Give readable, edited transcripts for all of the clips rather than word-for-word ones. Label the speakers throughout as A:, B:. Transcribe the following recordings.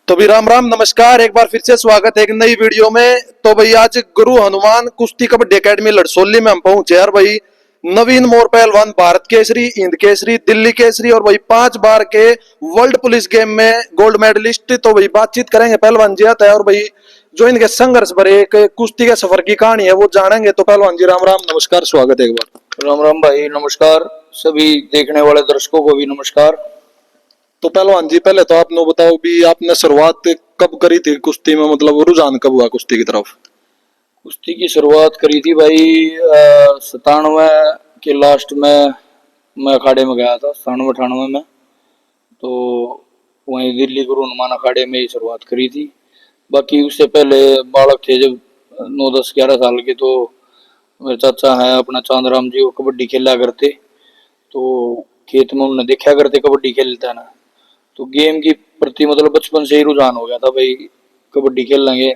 A: तो भी राम राम नमस्कार, एक बार फिर से स्वागत है एक नई वीडियो में। तो भाई आज गुरु हनुमान कुश्ती कबड्डी एकेडमी लड़सोली में हम पहुंचे यार भाई। नवीन मोर पहलवान, भारत केसरी, हिंद केसरी, दिल्ली केसरी और भाई 5 बार के वर्ल्ड पुलिस गेम में गोल्ड मेडलिस्ट। तो भाई बातचीत करेंगे पहलवान जी आता है और भाई जो इनके संघर्ष भरे एक कुश्ती के सफर की कहानी है वो जानेंगे। तो पहलवान जी राम राम नमस्कार, स्वागत है एक बार।
B: राम राम भाई, नमस्कार। सभी देखने वाले दर्शकों को भी नमस्कार।
A: तो पहलवान जी पहले तो आपने बताओ भी आपने शुरुआत कब करी थी कुश्ती में, मतलब रुझान कब हुआ कुश्ती की तरफ?
B: कुश्ती की शुरुआत करी थी भाई 97 के लास्ट में। मैं अखाड़े में गया था 97-98 में। तो वहीं दिल्ली गुरु हनुमान अखाड़े में ही शुरुआत करी थी। बाकी उससे पहले बालक थे जब 9, 10, 11 साल के, तो मेरे चाचा हैं अपना चांदराम जी, वो कबड्डी खेला करते। तो खेत में उन्हें देखा करते कबड्डी खेलता है ना, तो गेम की प्रति मतलब बचपन से ही रुझान हो गया था भाई, कबड्डी खेल लेंगे।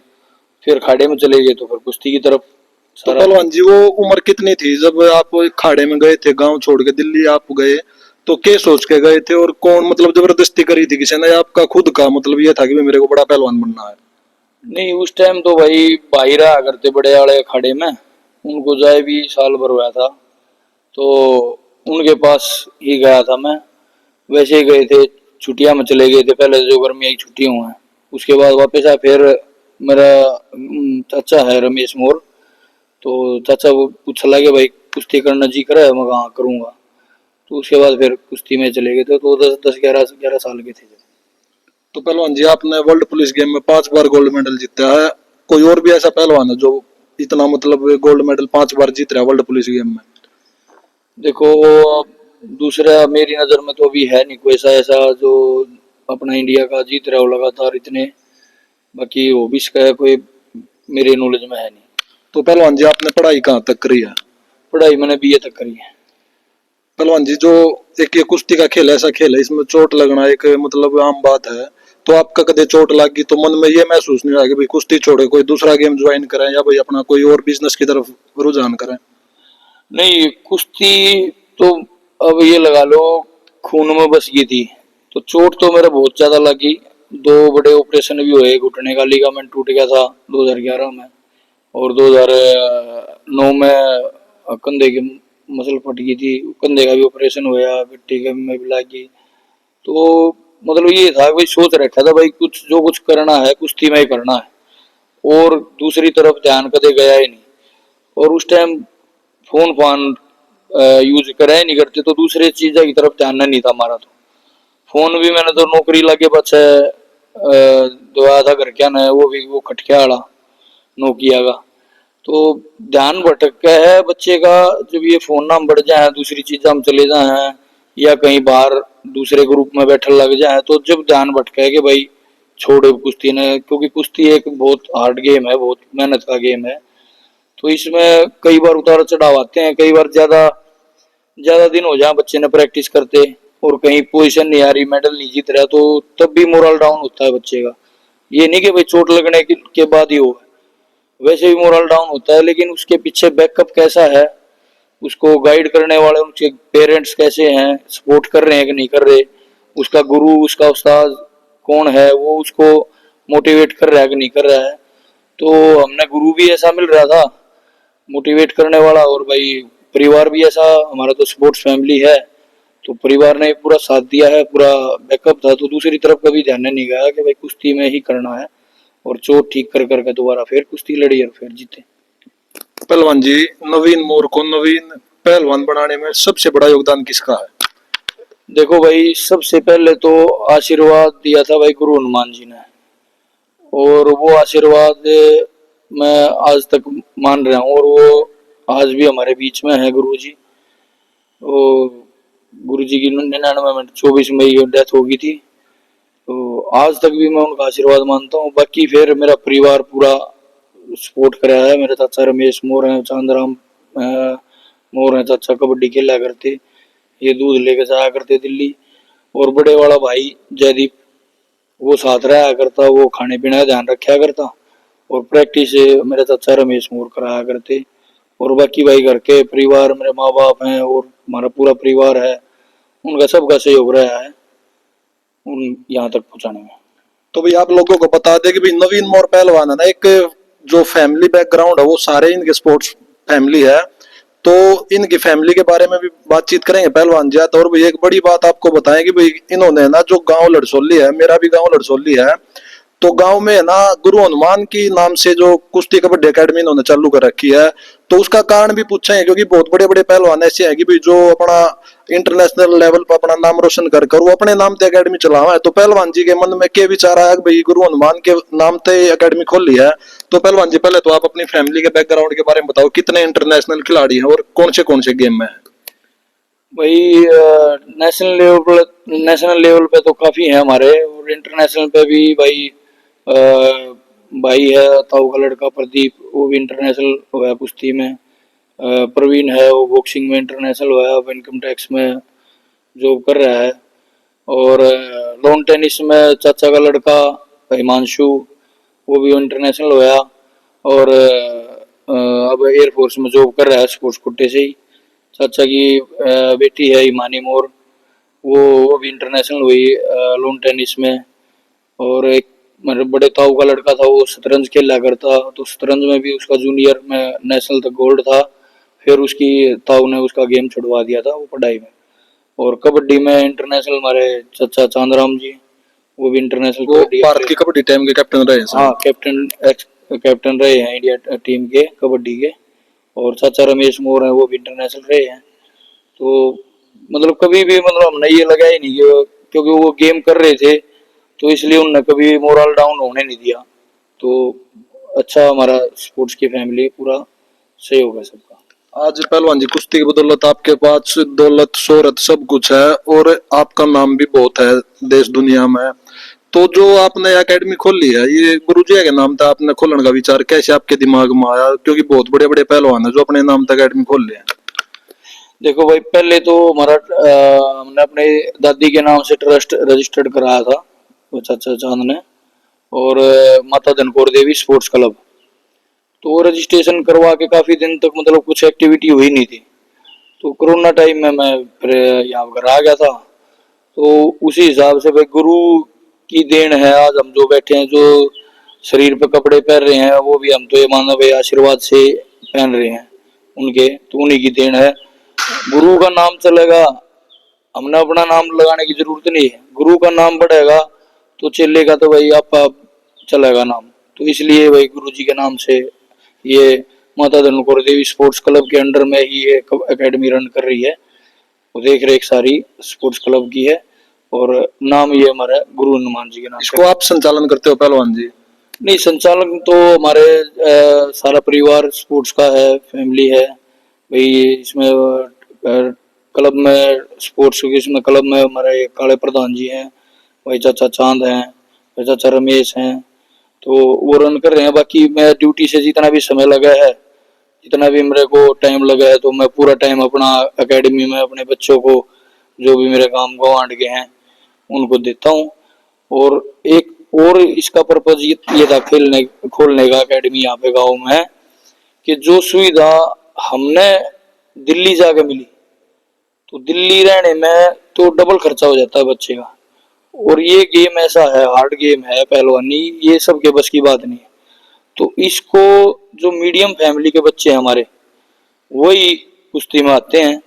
B: फिर खाड़े में चले गए तो फिर कुश्ती की तरफ
A: तो
B: सारा।
A: पहलवान जी वो उम्र कितनी थी जब आप खाड़े में गए थे, गांव छोड़ के दिल्ली आप गए? तो क्या सोच के गए थे और कौन मतलब जबरदस्ती करी थी किसी ने, आपका खुद का मतलब ये था कि मेरे को बड़ा पहलवान बनना है?
B: नहीं, उस टाइम तो भाई भाई रहा करते बड़े वाले खाड़े में, उनको जाए भी साल भर हुआ था, तो उनके पास ही गया था मैं। वैसे ही गए थे, छुट्टियां में चले गए थे पहले, जो गर्मियाँ की छुट्टी हुआ है उसके बाद वापस आए। फिर मेरा चाचा है रमेश मोर, तो चाचा वो पूछने लगे भाई कुश्ती करना जी करे है, मैं कहाँ करूँगा। तो उसके बाद फिर कुश्ती में चले गए थे। तो 10, 10, 11 11 साल के थे जब।
A: तो पहलवान जी आपने वर्ल्ड पुलिस गेम में 5 बार गोल्ड मेडल जीता है। कोई और भी ऐसा पहलवान है जो इतना मतलब गोल्ड मेडल 5 बार जीत रहा है वर्ल्ड पुलिस गेम में?
B: देखो, दूसरा मेरी नज़र में तो अभी है नहीं कोई ऐसा ऐसा जो अपना इंडिया का जीत रहा हो लगातार इतने। बाकी वो भी इसका कोई मेरे नॉलेज में है नहीं।
A: तो पहलवान जी आपने पढ़ाई कहाँ तक करी है?
B: पढ़ाई मैंने बीए तक करी है।
A: पहलवान जी जो एक ये कुश्ती का खेल ऐसा खेल है, इसमें चोट लगना एक मतलब आम बात है। तो आपका कदे चोट लगी तो मन में ये महसूस नहीं हुआ कि भाई कुश्ती छोड़े कोई दूसरा गेम ज्वाइन करें या भाई अपना कोई और बिजनेस की तरफ रुझान करें?
B: नहीं, कुश्ती तो अब ये लगा लो खून में बस गई थी। तो चोट तो मेरा बहुत ज्यादा लगी। 2 बड़े ऑपरेशन भी हुए, घुटने का लिगामेंट टूट गया था 2011 में, और 2009 में कंधे की मसल फट गई थी, कंधे का भी ऑपरेशन हुआ, गिट्टी के में भी लगी। तो मतलब ये था भाई, सोच रखा था भाई कुछ जो कुछ करना है कुश्ती में ही करना है, और दूसरी तरफ ध्यान कदे गया ही नहीं। और उस टाइम फोन फान यूज करा ही नहीं करते, तो दूसरे चीज़ों की तरफ ध्यान नहीं था हमारा। तो फोन भी मैंने तो नौकरी लगे बच्चे दवाया था घर क्या ना, वो भी वो खटकिया वाला नोकिया का। तो ध्यान भटक गया है बच्चे का। जब ये फोन ना बढ़ जाए, दूसरी चीजें हम चले जाए, या कहीं बाहर दूसरे ग्रुप में बैठे लग जाए, तो जब ध्यान भटके कि भाई छोड़ो कुश्ती ने, क्योंकि कुश्ती एक बहुत हार्ड गेम है, बहुत मेहनत का गेम है। तो इसमें कई बार उतार चढ़ाव आते हैं, कई बार ज्यादा ज्यादा दिन हो जाए बच्चे ने प्रैक्टिस करते, और कहीं पोजीशन नहीं आ रही, मेडल नहीं जीत रहा, तो तब भी मोरल डाउन होता है बच्चे का। ये नहीं कि भाई चोट लगने के बाद ही हो, वैसे भी मोरल डाउन होता है, लेकिन उसके पीछे बैकअप कैसा है, उसको गाइड करने वाले उनके पेरेंट्स कैसे हैं, सपोर्ट कर रहे हैं कि नहीं कर रहे, उसका गुरु उसका उस्ताद कौन है, वो उसको मोटिवेट कर रहा है कि नहीं कर रहा है। तो हमने गुरु भी ऐसा मिल रहा था मोटिवेट करने वाला, और भाई परिवार भी ऐसा, हमारा तो स्पोर्ट्स फैमिली है, तो परिवार ने पूरा साथ दिया है, पूरा बैकअप था। तो दूसरी तरफ कभी ध्यान नहीं गया कि भाई कुश्ती में ही करना है, और चोट ठीक कर करके दोबारा फिर कुश्ती लड़ी और फिर जीते।
A: पहलवान जी नवीन मोर को नवीन पहलवान बनाने में सबसे बड़ा योगदान किसका है?
B: देखो भाई, सबसे पहले तो आशीर्वाद दिया था भाई गुरु हनुमान जी ने, और वो आशीर्वाद मैं आज तक मान रहा हूँ, और वो आज भी हमारे बीच में है गुरु जी। वो गुरु जी की 99 में 24 मई को डेथ हो गई थी। तो आज तक भी मैं उनका आशीर्वाद मानता हूँ। बाकी फिर मेरा परिवार पूरा सपोर्ट करा है। मेरे चाचा रमेश मोर हैं, चांदराम मोर हैं, चाचा कबड्डी खेला करते, ये दूध लेके जाया करते दिल्ली। और बड़े वाला भाई जयदीप, वो साथ रहा करता, वो खाने पीने का ध्यान रखा करता, और प्रैक्टिस मेरे चाचा रमेश मोर कराया करते। और बाकी भाई घर के परिवार, मेरे माँ बाप हैं और हमारा पूरा परिवार है, उनका सबका सहयोग रहा है उन यहाँ तक पहुँचाने में।
A: तो भाई आप लोगों को बता दें कि भाई नवीन मोर पहलवान है ना, एक जो फैमिली बैकग्राउंड है वो सारे इनके स्पोर्ट्स फैमिली है। तो इनकी फैमिली के बारे में भी बातचीत करेंगे पहलवान जी। तो और भाई एक बड़ी बात आपको बताएं कि भाई इन्होंने ना, जो गांव लड़सोली है, मेरा भी गांव लड़सोली है, तो गांव में है ना गुरु हनुमान की नाम से जो कुश्ती कबड्डी एकेडमी इन्होंने चालू कर रखी है। तो उसका कारण भी पूछे हैं, क्योंकि बहुत बड़े बड़े पहलवान ऐसे हैं कि भाई जो अपना इंटरनेशनल लेवल पर अपना नाम रोशन कर कर वो अपने नाम से एकेडमी चलावा है। तो पहलवान जी के मन में क्या विचार आया कि भाई गुरु हनुमान के नाम से एकेडमी खोल ली है। तो पहलवान जी पहले तो आप अपनी फैमिली के बैकग्राउंड के बारे में बताओ, कितने इंटरनेशनल खिलाड़ी हैं और कौन से गेम में है।
B: भाई नेशनल लेवल पे तो काफी है हमारे, और इंटरनेशनल पे भी भाई अ, भाई है ताऊ का लड़का प्रदीप, वो भी इंटरनेशनल हुआ है कुश्ती में। प्रवीण है, वो बॉक्सिंग में इंटरनेशनल हुआ है, अब इनकम टैक्स में जॉब कर रहा है। और लॉन टेनिस में चाचा का लड़का हिमांशु, वो भी इंटरनेशनल हुआ। और अब एयरफोर्स में जॉब कर रहा है, स्पोर्ट्स कोटे से ही। चाचा की बेटी है हिमानी मोर, वो भी इंटरनेशनल हुई लॉन टेनिस में। और एक मेरे बड़े ताऊ का लड़का था, वो शतरंज खेला करता, तो शतरंज में भी उसका जूनियर में नेशनल तक गोल्ड था। फिर उसकी ताऊ ने उसका गेम छुड़वा दिया था वो पढ़ाई में। और कबड्डी में इंटरनेशनल हमारे चाचा चांदराम जी, वो भी इंटरनेशनल
A: वो
B: कबड्डी
A: भारत की कबड्डी टीम के कैप्टन रहे हैं सर।
B: हाँ, कैप्टन रहे हैं इंडिया टीम के कबड्डी के। और चाचा रमेश मोर हैं, वो भी इंटरनेशनल रहे हैं। तो मतलब कभी भी मतलब हमने ये लगाया ही नहीं कि, क्योंकि वो गेम कर रहे थे तो इसलिए उनने कभी मोरल डाउन होने नहीं दिया। तो अच्छा, हमारा स्पोर्ट्स की फैमिली पूरा सही होगा सबका।
A: आज पहलवान जी कुश्ती की बदौलत आपके पास दौलत शोहरत सब कुछ है और आपका नाम भी बहुत है देश दुनिया में। तो जो आपने एकेडमी खोल ली है, ये गुरुजी के नाम था आपने खोलने का विचार कैसे आपके दिमाग में आया? क्योंकि बहुत बड़े बड़े पहलवान है जो अपने नाम तक एकेडमी खोल लिया।
B: देखो भाई, पहले तो हमारा हमने अपने दादी के नाम से ट्रस्ट रजिस्टर्ड कराया था, वो चाचा चांद ने। और माता धनकौर देवी स्पोर्ट्स क्लब, तो वो रजिस्ट्रेशन करवा के काफी दिन तक मतलब कुछ एक्टिविटी हुई नहीं थी। तो कोरोना टाइम में मैं फिर यहाँ घर आ गया था। तो उसी हिसाब से भाई गुरु की देन है, आज हम जो बैठे हैं, जो शरीर पे कपड़े पहन रहे हैं, वो भी हम तो ये मानो भाई आशीर्वाद से पहन रहे हैं उनके, तो उन्हीं की देन है। गुरु का नाम चलेगा, हमने अपना नाम लगाने की जरूरत नहीं है। गुरु का नाम बढ़ेगा तो चेले का तो भाई आप चलेगा नाम। तो इसलिए भाई गुरु जी के नाम से ये माता धनकौर देवी स्पोर्ट्स क्लब के अंडर में ही ये एकेडमी रन कर रही है। वो देख रेख सारी स्पोर्ट्स क्लब की है, और नाम ये हमारा गुरु हनुमान जी के नाम।
A: इसको आप संचालन करते हो पहलवान जी?
B: नहीं, संचालन तो हमारे सारा परिवार स्पोर्ट्स का है, फैमिली है भाई। इसमें क्लब में स्पोर्ट्स की, इसमें क्लब में हमारे काले प्रधान जी हैं, भाई चाचा चांद हैं, भाई चाचा रमेश हैं, तो वो रन कर रहे हैं। बाकी मैं ड्यूटी से जितना भी समय लगा है, जितना भी मेरे को टाइम लगा है, तो मैं पूरा टाइम अपना एकेडमी में अपने बच्चों को, जो भी मेरे काम गवांड के हैं, उनको देता हूँ। और एक और इसका पर्पज ये था खोलने का एकेडमी यहाँ पे गाँव में, कि जो सुविधा हमने दिल्ली जाके मिली, तो दिल्ली रहने में तो डबल खर्चा हो जाता है बच्चे का। और ये गेम ऐसा है, हार्ड गेम है पहलवानी, ये सबके बस की बात नहीं है। तो इसको जो मीडियम फैमिली के बच्चे हैं हमारे, वही कुश्ती में आते हैं।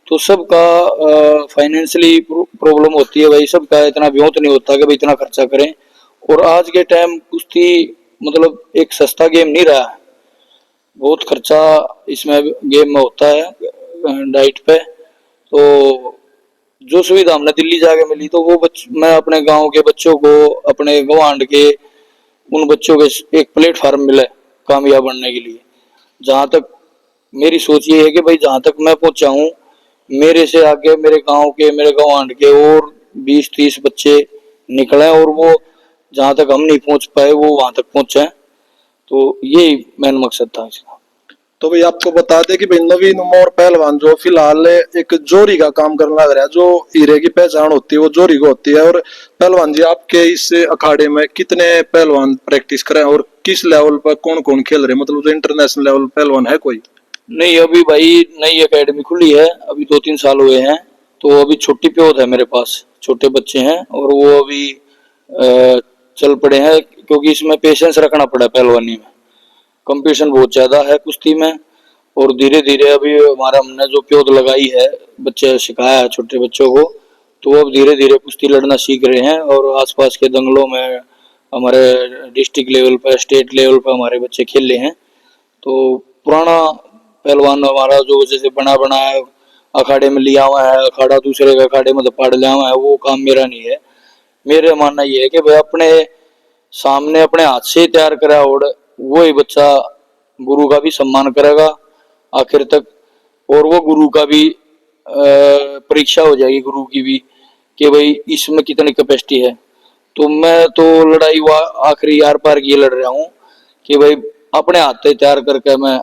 B: तो सबका फाइनेंशियली प्रॉब्लम होती है भाई, सबका इतना व्योत नहीं होता कि भाई इतना खर्चा करें। और आज के टाइम कुश्ती मतलब एक सस्ता गेम नहीं रहा है, बहुत खर्चा इसमें गेम में होता है डाइट पे। तो जो सुविधा हमने दिल्ली जाके मिली, तो वो मैं अपने गांव के बच्चों को, अपने गवांड के उन बच्चों के एक प्लेटफार्म मिले कामयाब बनने के लिए। जहां तक मेरी सोच ये है कि भाई जहां तक मैं पहुंचा हूं, मेरे से आगे मेरे गांव के, मेरे गवांड के और 20-30 बच्चे निकले, और वो जहां तक हम नहीं पहुंच पाए वो वहां तक पहुंचे। तो यही मेन मकसद था इसका।
A: तो भाई आपको बता दे कि भाई नवीन मोर पहलवान जो फिलहाल एक जोरी का काम करने लग रहा है, जो हीरे की पहचान होती है वो जोरी को होती है। और पहलवान जी आपके इस अखाड़े में कितने पहलवान प्रैक्टिस करें और किस लेवल पर कौन कौन खेल रहे हैं, मतलब जो इंटरनेशनल लेवल पहलवान है कोई?
B: नहीं, अभी भाई नई एकेडमी खुली है, अभी 2-3 साल हुए हैं। तो अभी छोटी प्योत है मेरे पास, छोटे बच्चे हैं, और वो अभी चल पड़े हैं, क्योंकि इसमें पेशेंस रखना पड़ा। पहलवानी में कंपटीशन बहुत ज्यादा है कुश्ती में, और धीरे धीरे अभी हमारा हमने जो प्योद लगाई है, बच्चे सिखाया है छोटे बच्चों को, तो वो अब धीरे धीरे कुश्ती लड़ना सीख रहे हैं। और आसपास के दंगलों में हमारे डिस्ट्रिक्ट लेवल पर, स्टेट लेवल पर हमारे बच्चे खेले हैं। तो पुराना पहलवान हमारा जो जैसे बना बनाया अखाड़े में लिया हुआ है, अखाड़ा दूसरे के अखाड़े में पाड़ लिया हुआ है, वो काम मेरा नहीं है। मेरा मानना ये है कि भाई अपने सामने अपने हाथ से तैयार करा और वो ही बच्चा गुरु का भी सम्मान करेगा आखिर तक, और वो गुरु का भी परीक्षा हो जाएगी गुरु की भी, कि भाई इसमें कितनी कैपेसिटी है। तो मैं तो लड़ाई हुआ आखिरी यार पार की लड़ रहा हूँ कि भाई अपने हाथ से तैयार करके मैं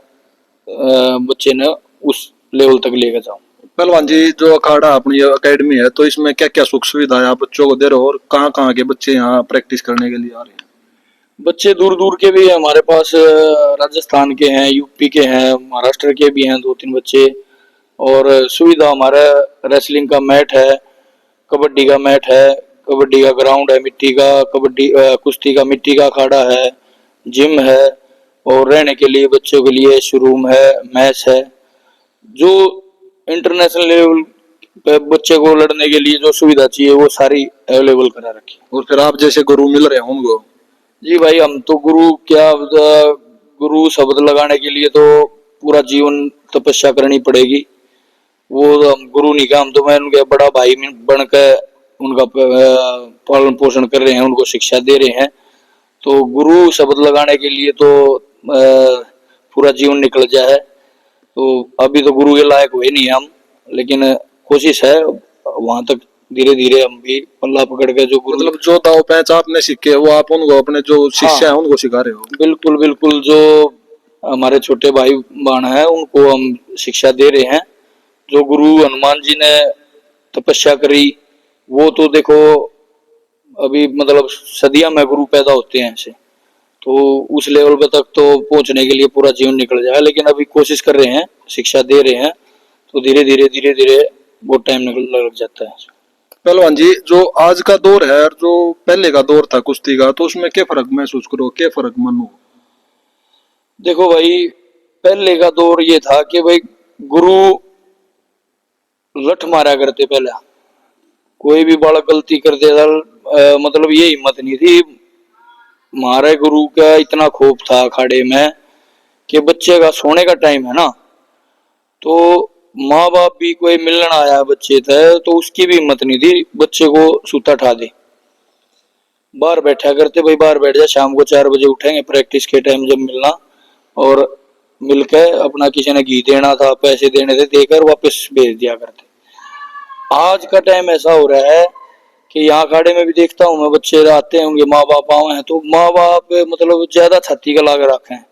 B: बच्चे ने उस लेवल तक लेकर जाऊं।
A: पहलवान जी, जो अखाड़ा अपनी एकेडमी है, तो इसमें क्या क्या सुख सुविधाएं आप बच्चों को दे रहे हो, और कहाँ कहाँ के बच्चे यहाँ प्रैक्टिस करने के लिए आ रहे हैं?
B: बच्चे दूर दूर के भी हैं हमारे पास, राजस्थान के हैं, यूपी के हैं, महाराष्ट्र के भी हैं 2-3 बच्चे। और सुविधा हमारा रेसलिंग का मैट है, कबड्डी का मैट है, कबड्डी का ग्राउंड है मिट्टी का, कबड्डी कुश्ती का मिट्टी का अखाड़ा है, जिम है, और रहने के लिए बच्चों के लिए शोरूम है, मैच है। जो इंटरनेशनल लेवल पे बच्चे को लड़ने के लिए जो सुविधा चाहिए वो सारी अवेलेबल करा रखी।
A: और फिर आप जैसे गुरु मिल रहे हैं उनको?
B: जी भाई, हम तो गुरु क्या, गुरु शब्द लगाने के लिए तो पूरा जीवन तपस्या करनी पड़ेगी। वो हम गुरु नहीं का, हम तो मैं उनके बड़ा भाई बन के उनका पालन पोषण कर रहे हैं, उनको शिक्षा दे रहे हैं। तो गुरु शब्द लगाने के लिए तो पूरा जीवन निकल जाए। तो अभी तो गुरु के लायक हुए नहीं हम, लेकिन कोशिश है वहां तक धीरे धीरे हम भी पल्ला पकड़ के जो गुरु,
A: मतलब जो दाव पैंच आपने सीखे वो आप उनको, अपने जो शिष्य हैं उनको सिखा रहे हो?
B: बिल्कुल बिल्कुल, जो हमारे छोटे भाई बहन है उनको हम शिक्षा दे रहे हैं। जो गुरु हनुमान जी ने तपस्या करी, वो तो देखो अभी मतलब सदियों में गुरु पैदा होते हैं ऐसे, तो उस लेवल पे तक तो पहुंचने के लिए पूरा जीवन निकल जाए। लेकिन अभी कोशिश कर रहे हैं, शिक्षा दे रहे हैं, तो धीरे धीरे बहुत टाइम लग जाता है।
A: पहलवान जी, जो आज का दौर है और जो पहले का दौर था कुश्ती का, तो उसमें क्या फर्क महसूस करो, क्या फर्क मानो?
B: देखो भाई, पहले का दौर ये था कि भाई गुरु लठ मारा करते। पहले कोई भी बालक गलती कर देता, मतलब ये हिम्मत नहीं थी। हमारे गुरु का इतना खौफ था अखाड़े में कि बच्चे का सोने का टाइम है ना, तो माँ बाप भी कोई मिलने आया बच्चे थे तो उसकी भी हिम्मत नहीं थी बच्चे को सूता ठा दे। बाहर बैठा करते, भाई बाहर बैठ जा, शाम को 4 बजे उठेंगे प्रैक्टिस के टाइम जब मिलना, और मिलकर अपना किसी ने घी देना था, पैसे देने थे, देकर वापस भेज दिया करते। आज का टाइम ऐसा हो रहा है कि यहाँ अखाड़े में भी देखता हूँ मैं, बच्चे आते हैं उनके माँ बाप आए हैं, तो माँ बाप मतलब ज्यादा छाती का लाग रखे हैं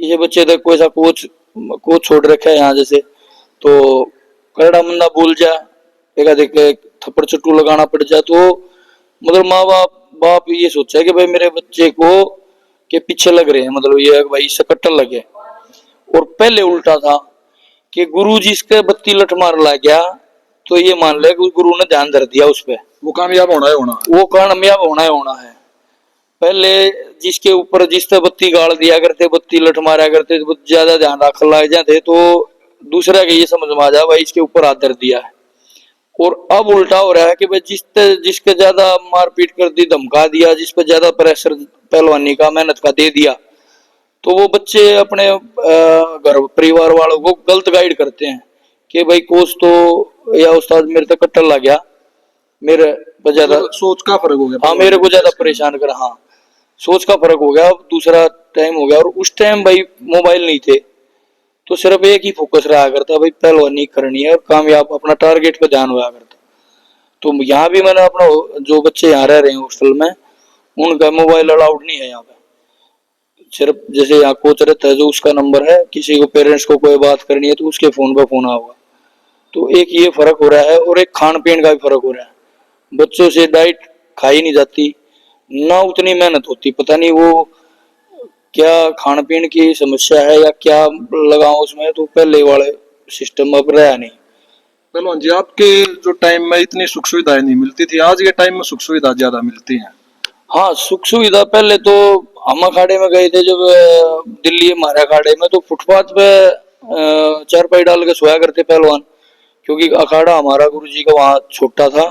B: कि ये बच्चे तक कोई सा कोच छोड़ रखा है यहाँ जैसे, तो करड़ा मंदा बोल जा, एक थप्पड़ चट्टू लगाना पड़ जाए, तो मतलब माँ बाप ये सोचा है कि भाई मेरे बच्चे को के पीछे लग रहे हैं, मतलब ये भाई इससे कट्टर लगे। और पहले उल्टा था कि गुरु जी इसके बत्ती लठ मार ला गया तो ये मान ले कि गुरु ने ध्यान धर दिया उस पर,
A: वो कामयाब होना है,
B: वो कामयाब होना है। पहले जिसके ऊपर जिस पे बत्ती गाड़ दिया करते, बत्ती लठ मारा करते, तो ज्यादा ध्यान रख लग जाते, तो दूसरा के ये समझ में आ जा भाई इसके ऊपर हाथ धर दिया है। और अब उल्टा हो रहा है कि भाई जिसके ज्यादा मारपीट कर दी, धमका दिया, जिस पे ज्यादा प्रेशर पहलवानी का मेहनत का दे दिया, तो वो बच्चे अपने घर परिवार वालों को गलत गाइड करते हैं कि भाई कोच तो या उस्ताद मेरे तक कट्टर लग गया, मेरे पे ज्यादा
A: सोच का फर्क हो गया।
B: हाँ, मेरे को ज्यादा परेशान कर, हाँ सोच का फर्क हो गया। अब दूसरा टाइम हो गया, और उस टाइम भाई मोबाइल नहीं थे, तो सिर्फ एक ही फोकस रहा करता, भाई पहलवानी करनी है और कामयाब, अपना टारगेट पे ध्यान हुआ करता। तो यहाँ भी मैंने अपना, जो बच्चे यहाँ रह रहे हैं हॉस्टल में, उनका मोबाइल अलाउड नहीं है यहाँ पे। सिर्फ जैसे यहाँ कोच रहता है, जो उसका नंबर है, किसी को पेरेंट्स को कोई बात करनी है तो उसके फोन पे फोन आऊगा। तो एक ये फर्क हो रहा है, और एक खान पीन का भी फर्क हो रहा है। बच्चों से डाइट खाई नहीं जाती, ना उतनी मेहनत होती, पता नहीं वो क्या खान पीन की समस्या है या क्या लगाओ उसमें, तो पहले वाले सिस्टम अब रहा नहीं।
A: पहलवान जी, आपके जो टाइम में इतनी सुख सुविधाएं नहीं मिलती थी, आज के टाइम में सुख सुविधा ज्यादा मिलती हैं।
B: हाँ, सुख सुविधा पहले तो हम अखाड़े में गए थे जब दिल्ली हमारे अखाड़े में, तो फुटपाथ पे चारपाई डाल के सोया करते पहलवान, क्योंकि अखाड़ा हमारा गुरु जी का वहाँ छोटा था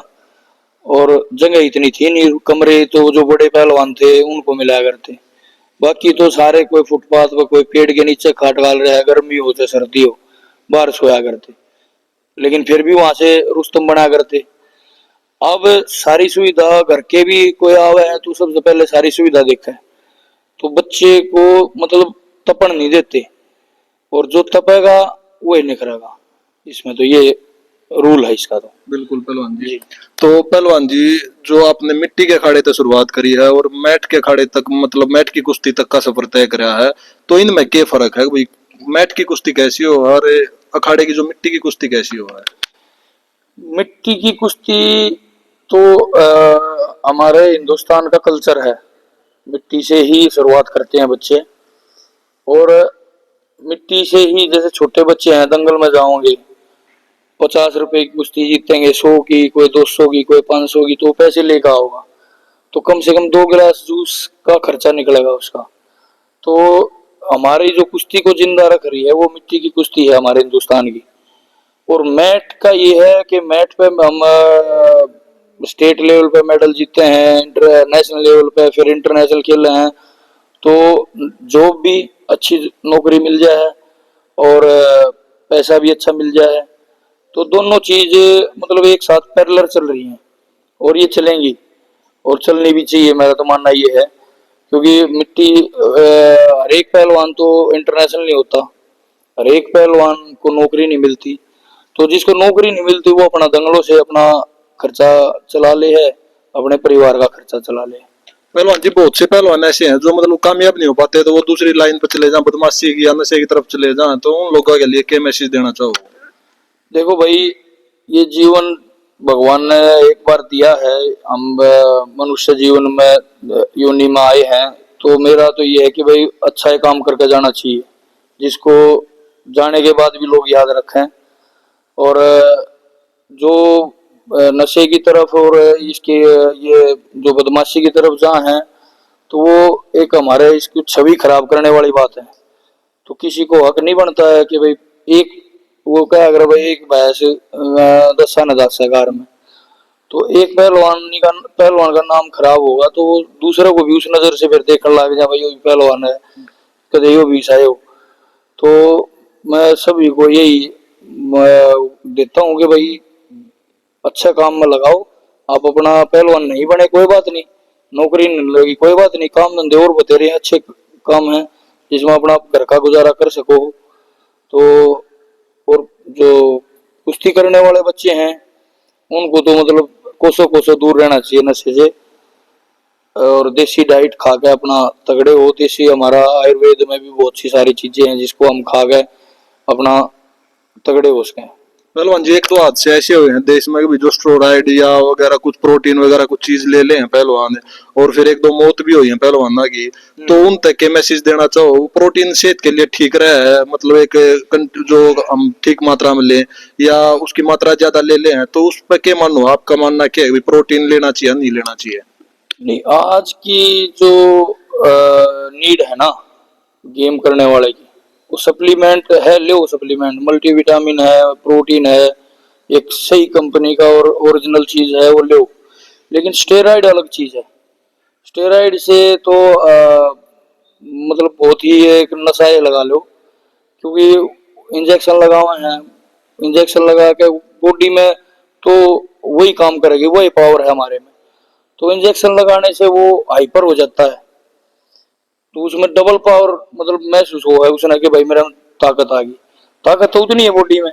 B: और जगह इतनी थी नहीं, कमरे तो जो बड़े पहलवान थे उनको मिलाया करते। बाकी तो सारे कोई फुटपाथ पर, कोई पेड़ के नीचे खाट डाल रहा है, गर्मी हो चाहे सर्दी हो, बाहर सोया करते। लेकिन फिर भी वहां से रुस्तम बना करते। अब सारी सुविधा घर के भी कोई आवे है तो सबसे पहले सारी सुविधा देखा है, तो बच्चे को मतलब तपन नहीं देते, और जो तपेगा वही निखरेगा, इसमें तो ये रूल है इसका तो।
A: बिल्कुल पहलवान जी। तो पहलवान जी, जो आपने मिट्टी के अखाड़े तक शुरुआत करी है और मैट के अखाड़े तक, मतलब मैट की कुश्ती तक का सफर तय करा है, तो इनमें क्या फर्क है भाई? मैट की कुश्ती कैसी हो और अखाड़े की जो मिट्टी की कुश्ती कैसी हो है?
B: मिट्टी की कुश्ती तो हमारे हिंदुस्तान का कल्चर है, मिट्टी से ही शुरुआत करते हैं बच्चे, और मिट्टी से ही, जैसे छोटे बच्चे हैं दंगल में जाओगे, 50 रुपए की कुश्ती जीतेंगे, 100 की, कोई 200 की, कोई 500 की, तो पैसे लेकर आओगा, तो कम से कम 2 गिलास जूस का खर्चा निकलेगा उसका। तो हमारी जो कुश्ती को जिंदा रख रही है वो मिट्टी की कुश्ती है हमारे हिंदुस्तान की। और मैट का ये है कि मैट पे हम स्टेट लेवल पे मेडल जीते हैं, इंटरनेशनल लेवल पे, फिर इंटरनेशनल खेले हैं, तो जॉब भी अच्छी, नौकरी मिल जाए और पैसा भी अच्छा मिल जाए, तो दोनों चीज मतलब एक साथ पैरेलल चल रही हैं और ये चलेंगी और चलनी भी चाहिए, मेरा तो मानना ये है। क्योंकि मिट्टी हर एक पहलवान तो इंटरनेशनल नहीं होता, हर एक पहलवान को नौकरी नहीं मिलती, तो जिसको नौकरी नहीं मिलती वो अपना दंगलों से अपना खर्चा चला ले है, अपने परिवार का खर्चा चला ले।
A: पहलवान जी, बहुत से पहलवान ऐसे हैं जो मतलब कामयाब नहीं हो पाते, तो वो दूसरी लाइन पर चले जाएं, बदमाशी की या नशे की तरफ चले जाएं, तो उन लोगों के लिए क्या मैसेज देना चाहो?
B: देखो भाई, ये जीवन भगवान ने एक बार दिया है, हम मनुष्य जीवन में योनि में आए हैं, तो मेरा तो ये है कि भाई अच्छा ही काम करके जाना चाहिए, जिसको जाने के बाद भी लोग याद रखें। और जो नशे की तरफ और इसके ये जो बदमाशी की तरफ जहाँ है, तो वो एक हमारे इसकी छवि खराब करने वाली बात है। तो किसी को हक नहीं बनता है कि भाई एक, वो क्या अगर भाई एक भैंस 10 न जा सरकार में, तो एक पहलवान का नाम खराब होगा तो वो दूसरे को भी उस नजर से फिर देखने लग जाए, भाई वो भी पहलवान है, कदे यो भी सायो। तो मैं सभी को यही मैं देता हूँ कि भाई अच्छा काम में लगाओ, आप अपना पहलवान नहीं बने कोई बात नहीं, नौकरी नहीं लगी कोई बात नहीं, काम धंधे और बतेरे अच्छे काम है जिसमें अपना घर का गुजारा कर सको। तो और जो कुश्ती करने वाले बच्चे हैं उनको तो मतलब कोसों कोसों दूर रहना चाहिए नशे से, और देसी डाइट खा के अपना तगड़े हो। देसी हमारा आयुर्वेद में भी बहुत सी सारी चीजें हैं जिसको हम खा के अपना तगड़े हो सकें।
A: पहलवान जी, एक तो हादसे ऐसे हुए हैं देश में भी, जो स्टेरॉइड या वगैरह कुछ प्रोटीन वगैरह कुछ चीज ले ले हैं पहलवान, और फिर एक दो मौत भी हुई है पहलवाना की, तो उन तक के मैसेज देना चाहो? प्रोटीन सेहत के लिए ठीक रहा है, मतलब एक जो हम ठीक मात्रा में लें या उसकी मात्रा ज्यादा ले लें, तो उस पर क्या मानो? आपका मानना क्या है, प्रोटीन लेना चाहिए नहीं लेना चाहिए?
B: नहीं, आज की जो नीड है ना गेम करने वाले की, वो सप्लीमेंट है, ले वो सप्लीमेंट मल्टीविटामिन है, प्रोटीन है, एक सही कंपनी का और ओरिजिनल चीज है वो ले। लेकिन स्टेरॉइड अलग चीज है, स्टेरॉइड से तो मतलब बहुत ही एक नशा है लगा लो, क्योंकि इंजेक्शन लगाए हैं, इंजेक्शन लगा के बॉडी में तो वही काम करेगी, वही पावर है हमारे में, तो इंजेक्शन लगाने से वो हाइपर हो जाता है, तो उसमें डबल पावर मतलब महसूस हुआ है उसने कि भाई मेरा ताकत आ गई। ताकत तो उतनी है बॉडी में,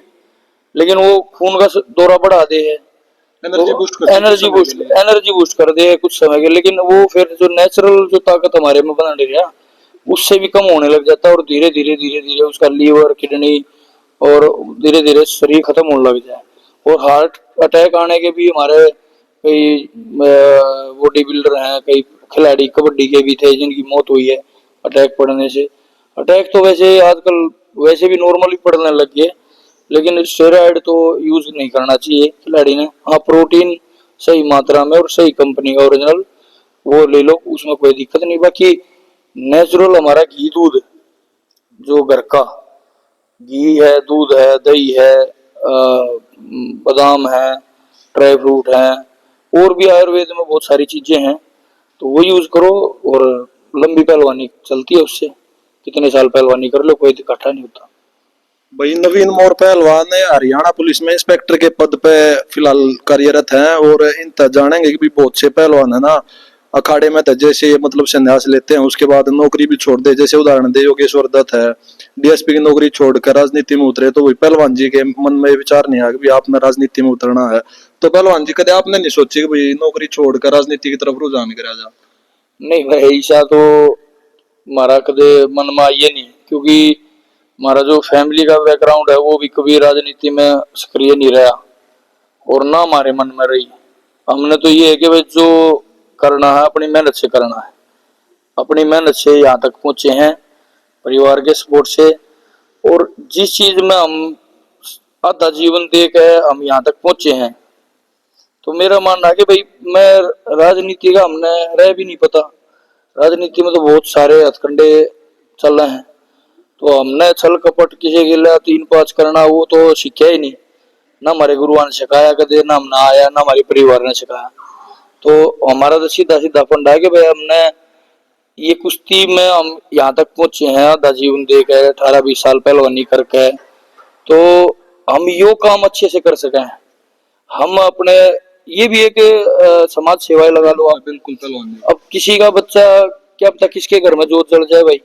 B: लेकिन वो खून का दौरा बढ़ा दे है, एनर्जी बूस्ट कर दे कुछ समय के, लेकिन वो फिर जो नेचुरल जो ताकत हमारे में बना रही है उससे भी कम होने लग जाता है, और धीरे धीरे धीरे धीरे उसका लीवर, किडनी और धीरे धीरे शरीर खत्म होने लग जाए। और हार्ट अटैक आने के भी हमारे कई बॉडी बिल्डर हैं, कई खिलाड़ी कबड्डी के भी थे जिनकी मौत हुई है अटैक पड़ने से। अटैक तो वैसे आजकल वैसे भी नॉर्मली पड़ने लग गए, लेकिन स्टेरॉइड तो यूज नहीं करना चाहिए खिलाड़ी ने। हाँ, प्रोटीन सही मात्रा में और सही कंपनी का ओरिजिनल वो ले लो, उसमें कोई दिक्कत नहीं। बाकी नेचुरल हमारा घी दूध, जो घर का घी है, दूध है, दही है, बादाम है, ड्राई फ्रूट है, और भी आयुर्वेद में बहुत सारी चीजें हैं, तो वो यूज करो। और लंबी पहलवानी चलती है उससे, कितने साल पहलवानी कर लो, कोई घाटा नहीं होता।
A: भाई नवीन मोर पहलवान हरियाणा पुलिस में इंस्पेक्टर के पद पे फिलहाल कार्यरत हैं, और इन तक जानेंगे कि भी बहुत से पहलवान है ना अखाड़े में तो जैसे मतलब संन्यास लेते हैं उसके बाद नौकरी भी छोड़ दे, जैसे उदाहरण दे योगेश्वर दत्त है, डीएसपी की नौकरी छोड़कर राजनीति में उतरे, तो वही पहलवान जी के मन में विचार नहीं आया कि भी आपने राजनीति में उतरना है। तो पहलवान जी कदे आपने नहीं सोची कि भाई नौकरी छोड़कर राजनीति की तरफ रुझान करा जा?
B: नहीं भाई, ऐसा तो हमारा कदे मन में आइए नहीं, क्योंकि हमारा जो फैमिली का बैकग्राउंड है वो भी कभी राजनीति में सक्रिय नहीं रहा, और ना हमारे मन में रही। हमने तो ये है कि भाई जो करना है अपनी मेहनत से करना है, अपनी मेहनत से यहाँ तक पहुंचे हैं, परिवार के सपोर्ट से। और जिस चीज में हम आधा जीवन दे के हम यहाँ तक पहुंचे हैं, तो मेरा मानना है कि भाई मैं राजनीति का हमने रह भी नहीं पता। राजनीति में तो बहुत सारे हथकंडे चल रहे हैं, तो हमने छल कपट किसी के लिए 3-5 करना वो तो सीखा ही नहीं, ना हमारे गुरुओं ने सिखाया कदे, ना हमने आया, ना हमारे परिवार ने सिखाया। तो हमारा तो सीधा सीधा फंडा है कि भाई हमने ये कुश्ती में हम यहाँ तक पहुंचे हैं आधा जीवन दे के, 18-20 साल पहलवानी करके, तो हम यो काम अच्छे से कर सके हैं। हम अपने ये भी एक समाज सेवाएं लगा लो आप।
A: बिल्कुल पहलवान जी।
B: अब किसी का बच्चा, क्या पता किसके घर में जोत जल जाए भाई,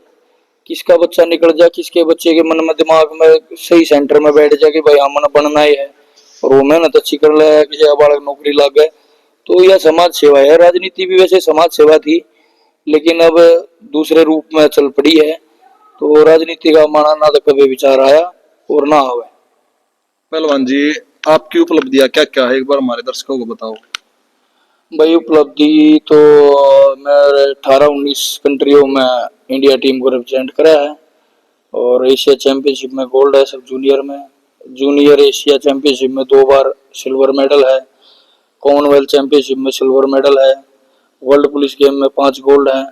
B: किसका बच्चा निकल जाए, किसके बच्चे के मन में दिमाग में सही सेंटर में बैठ जाए कि भाई हमने बनना ही है, और वो मेहनत अच्छी कर ले, किसी का बालक नौकरी लग गए, तो यह समाज सेवा है। राजनीति भी वैसे समाज सेवा थी, लेकिन अब दूसरे रूप में चल पड़ी है, तो राजनीति का हमारा ना तो कभी विचार आया और ना आवे।
A: पहलवान जी आपकी उपलब्धियां क्या क्या है, एक बार हमारे दर्शकों को बताओ।
B: भाई उपलब्धि तो मैं 18-19 कंट्रियों में इंडिया टीम को रिप्रेजेंट करा है, और एशिया चैंपियनशिप में गोल्ड है, सब जूनियर में। जूनियर एशिया चैंपियनशिप में 2 बार सिल्वर मेडल है, कॉमनवेल्थ चैंपियनशिप में सिल्वर मेडल है, वर्ल्ड पुलिस गेम में 5 गोल्ड है,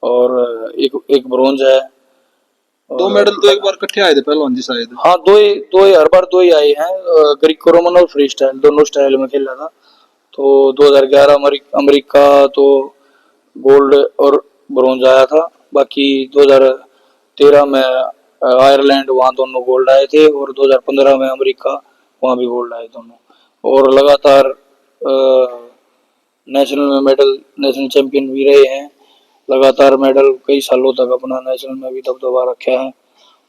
B: और एक ब्रोंज है।
A: 2 मेडल तो एक बार इकट्ठे आए थे पहलवान जी शायद।
B: हाँ, दो ही हर बार 2 ही आए हैं। ग्रीको रोमन और फ्री स्टाइल दोनों स्टाइल में खेला था। तो 2011 अमेरिका तो गोल्ड और ब्रोंज आया था। बाकी 2013 में आयरलैंड, वहाँ दोनों गोल्ड आए थे, और 2015 में अमेरिका, वहाँ भी गोल्ड आए दोनों। और लगातार नेशनल में मेडल, नेशनल चैंपियन भी रहे हैं। लगातार मेडल कई सालों तक अपना नेशनल में भी दबदबा रखा है,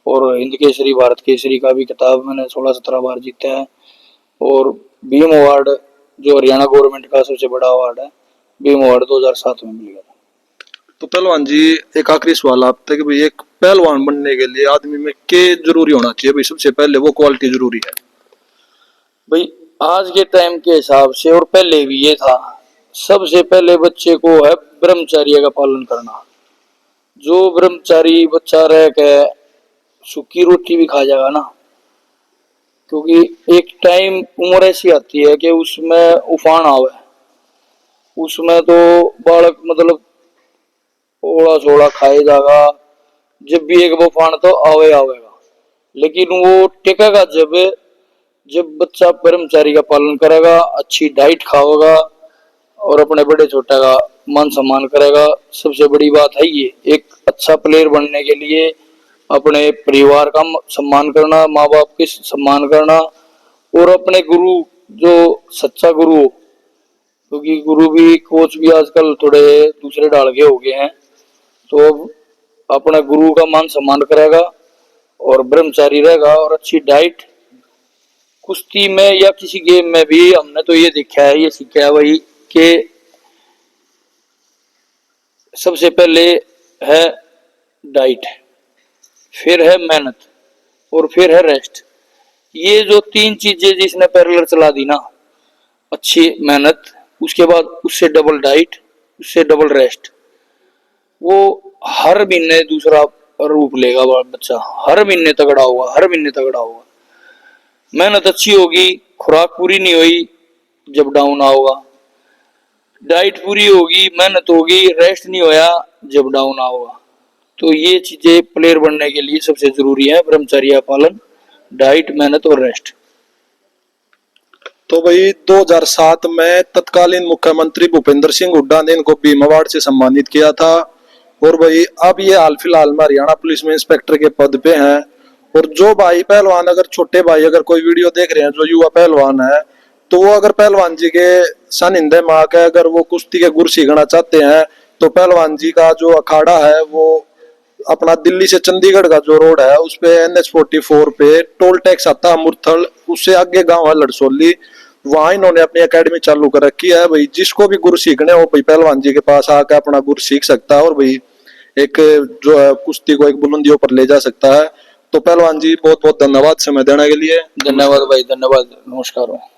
B: और हिंद केसरी, भारत केसरी का भी खिताब मैंने 16-17 बार जीता है। और भीम अवार्ड, जो हरियाणा गवर्नमेंट का सबसे बड़ा अवार्ड है, भीम अवार्ड 2007 में मिल गया था।
A: तो पहलवान जी एक आखिरी सवाल आप तक, भाई एक पहलवान बनने के लिए आदमी में क्या जरूरी होना चाहिए? भाई सबसे पहले वो क्वालिटी जरूरी है।
B: भाई आज के टाइम के हिसाब से, और पहले भी ये था, सबसे पहले बच्चे को है ब्रह्मचर्य का पालन करना। जो ब्रह्मचारी बच्चा रह के सूखी रोटी भी खा जाएगा ना, क्योंकि एक टाइम उम्र ऐसी आती है कि उसमें उफान आवे, उसमें तो बालक मतलब ओड़ा सोड़ा खाए जाएगा, जब भी एक उफान तो आवेगा, लेकिन वो टेकेगा जब जब बच्चा ब्रह्मचारी का पालन करेगा, अच्छी डाइट खाएगा, और अपने बड़े छोटे का मान सम्मान करेगा। सबसे बड़ी बात है ये, एक अच्छा प्लेयर बनने के लिए अपने परिवार का सम्मान करना, माँ बाप के सम्मान करना, और अपने गुरु, जो सच्चा गुरु हो, क्योंकि गुरु भी, कोच भी आजकल थोड़े दूसरे डाल के हो गए हैं, तो अपने गुरु का मान सम्मान करेगा, और ब्रह्मचारी रहेगा, और अच्छी डाइट। कुश्ती में या किसी गेम में भी हमने तो ये देखा है, ये सीखा है भाई, कि सबसे पहले है डाइट, फिर है मेहनत, और फिर है रेस्ट। ये जो 3 चीजें जिसने पैरेलल चला दी ना, अच्छी मेहनत, उसके बाद उससे डबल डाइट, उससे डबल रेस्ट, वो हर महीने दूसरा रूप लेगा बच्चा, हर महीने तगड़ा होगा, हर महीने तगड़ा होगा। मेहनत अच्छी होगी, खुराक पूरी नहीं हुई, जब डाउन आओगा, डाइट पूरी होगी, मेहनत होगी, रेस्ट नहीं होया जब डाउन आओगा। तो ये चीजें प्लेयर बनने के लिए सबसे जरूरी है, ब्रह्मचर्या पालन, डाइट, मेहनत और रेस्ट।
A: तो भाई 2007 में तत्कालीन मुख्यमंत्री भूपेंद्र सिंह हुड्डा ने इनको भीम अवार्ड से सम्मानित किया था। और भाई अब ये हाल फिलहाल में हरियाणा पुलिस में इंस्पेक्टर के पद पे हैं। और जो भाई पहलवान, अगर छोटे भाई अगर कोई वीडियो देख रहे हैं, जो युवा पहलवान है, तो वो अगर पहलवान जी के सानिध्य में आकर अगर वो कुश्ती के गुर सीखना चाहते हैं, तो पहलवान जी का जो अखाड़ा है वो अपना दिल्ली से चंडीगढ़ का जो रोड है उस पे NH44 पे टोल टैक्स आता है मुरथल, उससे आगे गांव है लड़सोली, वहां इन्होंने अपनी एकेडमी चालू कर रखी है। भाई जिसको भी गुरु सीखने हो भाई पहलवान जी के पास आकर अपना गुरु सीख सकता है और भाई एक जो है कुश्ती को एक बुलंदियों पर ले जा सकता है। तो पहलवान जी बहुत बहुत धन्यवाद समय देने के लिए।
B: धन्यवाद भाई, धन्यवाद, नमस्कार।